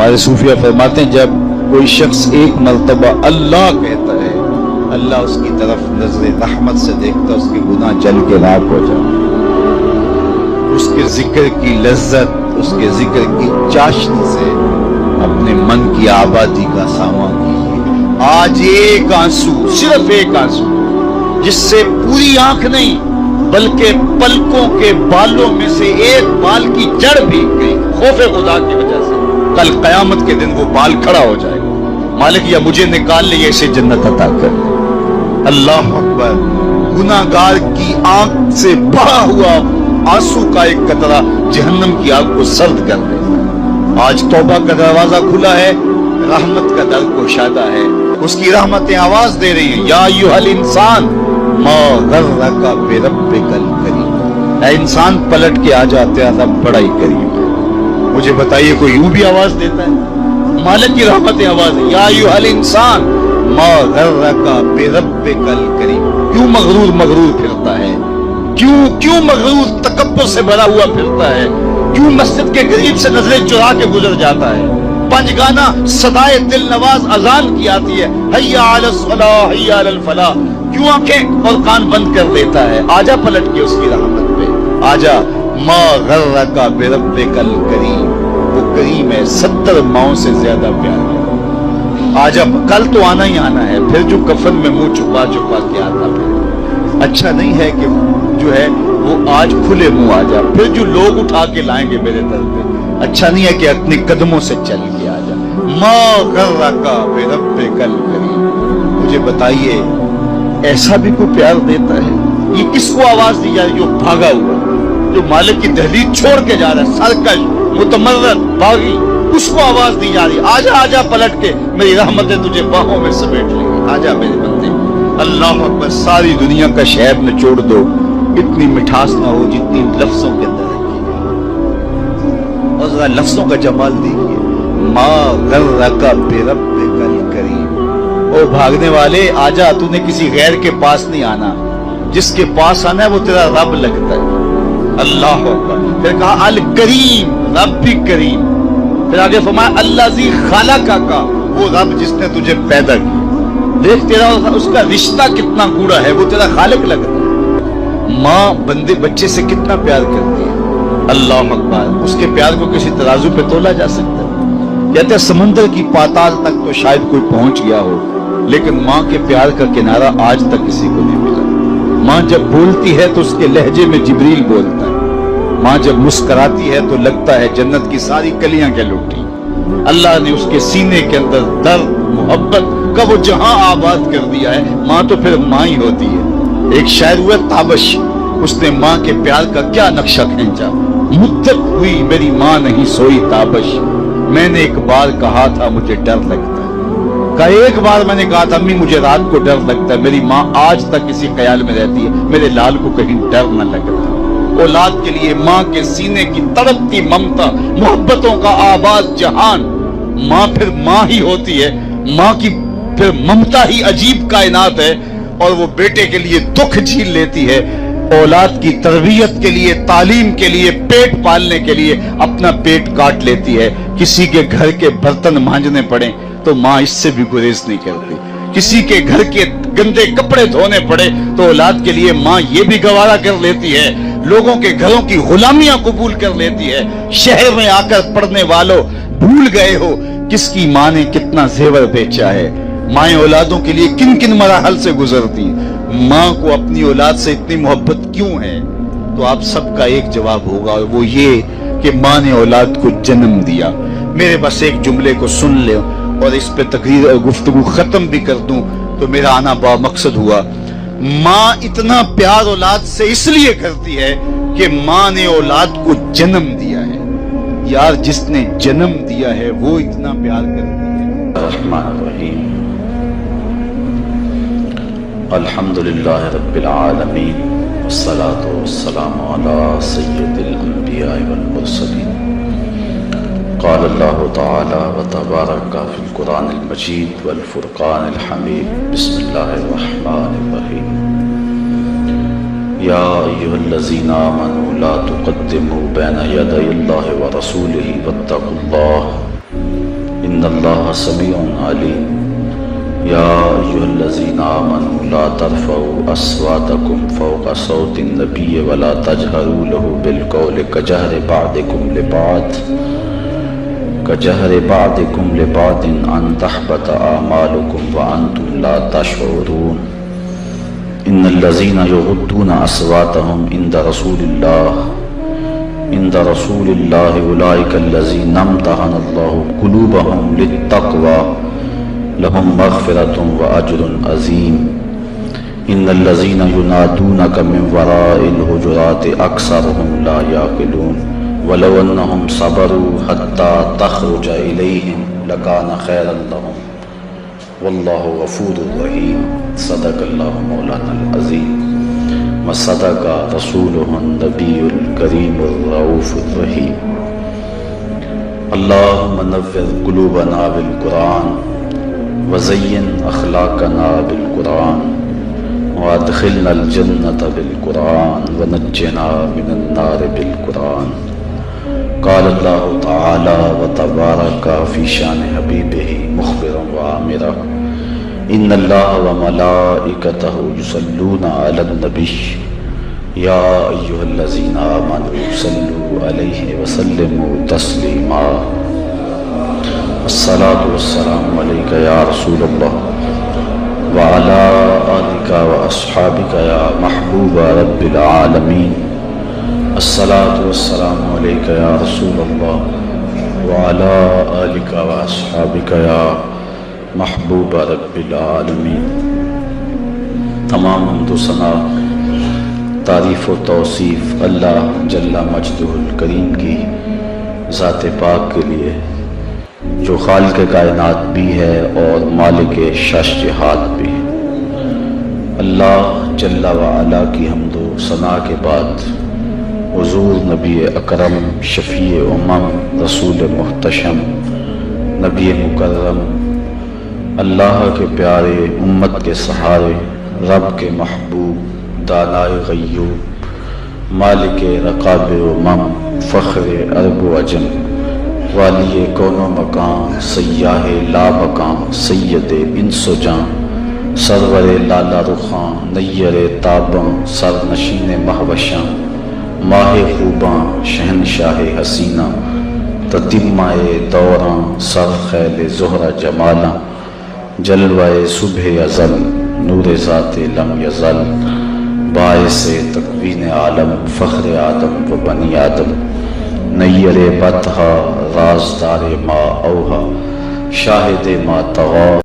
ہمارے صوفیہ فرماتے ہیں جب کوئی شخص ایک مرتبہ اللہ کہتا ہے اللہ اس کی طرف نظر رحمت سے دیکھتا، اس کے گناہ جل کے راکھ ہو جاتے، اس کے ذکر کی لذت، اس کے ذکر کی چاشنی سے اپنے من کی آبادی کا سامان کیجیے۔ آج ایک آنسو، صرف ایک آنسو، جس سے پوری آنکھ نہیں بلکہ پلکوں کے بالوں میں سے ایک بال کی جڑ بھی گئی خوف خدا کی وجہ سے، کل قیامت کے دن وہ بال کھڑا ہو جائے گا، مالک یا مجھے نکال لے یا اسے جنت عطا کر۔ اللہ اکبر، گناہگار کی آنکھ سے بہا ہوا آنسو کا ایک قطرہ جہنم کی آگ کو سرد کر دیتا ہے۔ آج توبہ کا دروازہ کھلا ہے، رحمت کا در گشادہ ہے، اس کی رحمتیں آواز دے رہی ہیں، یا ایھا الانسان ما غرک بربک الکریم، اے انسان پلٹ کے آ جا، تیرا رب بڑا ہی کریم ہے۔ مجھے بتائیے کوئی یوں بھی آواز دیتا ہے؟ مالک کی رحمتیں آواز ہے، یا ایھا الانسان ما غرک بربک الکریم۔ کیوں مغرور پھرتا ہے؟ کیوں مغرور تکبر سے بھرا ہوا پھرتا ہے؟ کیوں مسجد کے قریب سے نظریں چرا کے گزر جاتا ہے؟ پنج گانا صدائے دل نواز اذان کی آتی ہے، حیا علی الصلاح حیا علی الفلاح، کیوں آنکھیں اور کان بند کر دیتا ہے؟ آجا پلٹ کے اس کی رحمت پہ، آجا۔ ما غرک بربک الکریم، وہ کریم ہے، 70 ماؤں سے زیادہ پیار ہے۔ آجا، کل تو آنا ہی آنا ہے، پھر جو کفن میں منہ چھپا کے آتا پھر اچھا نہیں ہے کہ جو ہے وہ آج کھلے منہ آ جا، پھر جو لوگ اٹھا کے لائیں گے میرے در پہ، اچھا نہیں ہے کہ اپنے قدموں سے چل کے آ جا۔ ما غرک بربک الکریم، مجھے بتائیے ایسا بھی کوئی پیار دیتا ہے؟ یہ کس کو آواز دی جا رہی؟ جو بھاگا ہوا، جو مالک کی دہلیز چھوڑ کے جا رہا ہے، سرکش متمرد باغی، اس کو آواز دی جا رہی ہے، آجا آجا پلٹ کے، میری رحمتیں تجھے باہوں میں سمیٹ لیں گی، آجا میرے بندے۔ اللہ اکبر، ساری دنیا کا شہد نچوڑ دو، اتنی مٹھاس نہ ہو جتنی لفظوں کے اندر ہے، اور ذرا لفظوں کا جمال دیکھیے، ما غرک بربک الکریم۔ او بھاگنے والے، آجا، تو نے کسی غیر کے پاس نہیں آنا، جس کے پاس آنا ہے وہ تیرا رب لگتا ہے۔ اللہ اکبر، پھر کہا الکریم، رب بھی کریم، پھر آگے فرمایا الذی خلقک کا، وہ رب جس نے تجھے پیدا کیا۔ دیکھ تیرا اس کا رشتہ کتنا گوڑا ہے، وہ تیرا خالق لگتا ہے۔ ماں بندے بچے سے کتنا پیار کرتی ہے، اللہ اکبر، اس کے پیار کو کسی ترازو پہ تولا جا سکتا ہے؟ کہتے ہیں سمندر کی پاتال تک تو شاید کوئی پہنچ گیا ہو، لیکن ماں کے پیار کا کنارہ آج تک کسی کو نہیں ملا۔ ماں جب بولتی ہے تو اس کے لہجے میں جبریل بولتا ہے، ماں جب مسکراتی ہے تو لگتا ہے جنت کی ساری کلیاں کے لوٹی۔ اللہ نے اس کے سینے کے اندر درد محبت کا وہ جہاں آباد کر دیا ہے۔ ماں تو پھر ماں ہی ہوتی ہے۔ ایک شاعر ہوا تابش، اس نے ماں کے پیار کا کیا نقشہ کھینچا، مدت ہوئی میری ماں نہیں سوئی تابش، میں نے ایک بار کہا تھا مجھے ڈر لگتا ہے، ایک بار میں نے کہا تھا امی مجھے رات کو ڈر لگتا ہے، میری ماں آج تک اسی خیال میں رہتی ہے میرے لال کو کہیں ڈر نہ لگتا۔ اولاد کے لیے ماں کے سینے کی تڑپتی ممتا، محبتوں کا آباد جہان، ماں پھر ماں ہی ہوتی ہے، ماں کی پھر ممتا ہی عجیب کائنات ہے، اور وہ بیٹے کے لیے دکھ جھیل لیتی ہے، اولاد کی تربیت کے لیے، تعلیم کے لیے، پیٹ پالنے کے لیے اپنا پیٹ کاٹ لیتی ہے۔ کسی کے گھر کے برتن مانجنے پڑیں تو ماں اس سے بھی گریز نہیں کرتی، کسی کے گھر کے گندے کپڑے دھونے پڑے تو اولاد کے لیے ماں یہ بھی گوارا کر لیتی ہے، لوگوں کے گھروں کی غلامیاں قبول کر لیتی ہے۔ شہر میں آ کر پڑھنے والوں بھول گئے ہو کس کی ماں نے کتنا زیور بیچا ہے، مائیں اولادوں کے لیے کن کن مراحل سے گزرتی ہیں، ماں کو اپنی اولاد سے اتنی محبت کیوں ہے؟ تو آپ سب کا ایک جواب ہوگا، اور وہ یہ کہ ماں نے اولاد کو جنم دیا۔ میرے بس ایک جملے کو سن لے اور اس پہ تقریر اور گفتگو ختم بھی کر دوں تو میرا آنا با مقصد ہوا۔ ماں اتنا پیار اولاد سے اس لیے کرتی ہے کہ ماں نے اولاد کو جنم دیا ہے، یار جس نے جنم دیا ہے وہ اتنا پیار کرتی ہے۔ الرحمن الرحیم، الحمدللہ رب العالمین، والصلاة والسلام علی سید الانبیاء والمرسلین۔ قال اللہ تعالی وتبارک فی القرآن المجید والفرقان الحمید، بسم اللہ الرحمن الرحیم۔ یا ایھا الذین آمنوا لا تقدموا بین یدی اللہ ورسولہ واتقوا اللہ ان اللہ سمیع علیم یا ایھا الذین آمنوا لا ترفعوا اصواتکم فوق صوت النبی ولا تجہروا له بالقول كجهر بعضكم لبعض ان تحبط اعمالكم وانتم لا تشعرون ان الذين يغضون اصواتهم عند رسول الله اولئك الذين امتحن الله قلوبهم للتقوى لهم مغفرة واجر عظيم ان الذين ينادونك من وراء الحجرات اكثرهم لا يعقلون ولو انهم صبروا حتى تخرج اليهم لكان خيرا لهم والله غفور رحيم صدق الله مولانا العظيم وصدق رسوله النبي الكريم الرؤوف الرحيم اللهم نور قلوبنا بالقرآن وزين اخلاقنا بالقرآن وادخلنا الجنة بالقرآن ونجنا من النار بالقرآن قال اللہ تعالی وتبارک فی شان حبیبہ مخبرا وآمرا ان اللہ وملائکتہ یصلون علی النبی یا ایھا الذین آمنوا صلوا علیہ وسلموا تسلیما الصلاۃ والسلام علیک یا رسول اللہ وعلی آلک واصحابک یا محبوب رب العالمین الصلاۃ والسلام علیک یا رسول اللہ وعلی آلک واصحابک یا محبوب رب العالمین۔ تمام حمد و ثنا، تعریف و توصیف اللہ جل مجدہ الکریم کی ذات پاک کے لیے جو خالق کائنات بھی ہے اور مالک شش جہات بھی ہے۔ اللہ جل وعلا کی حمد و ثنا کے بعد حضور نبی اکرم شفیع امم رسول محتشم نبی مکرم اللہ کے پیارے امت کے سہارے رب کے محبوب دانائے غیوب مالک رقاب امم فخر عرب و عجم والی کون و مکان سیاہ لا مقام سید انس و جان سرور لالا رخاں نیر تاباں سر نشین مہوشاں ماہ خوباں شہنشاہ حسینہ تتمہ دوراں سر خیل زہرہ جمالاں جلوہ صبح ازل نور ذات لم یزل باعث تکوین عالم فخر آدم و بنی آدم نیر بطحہ رازدار ما اوہا شاہد ما طغا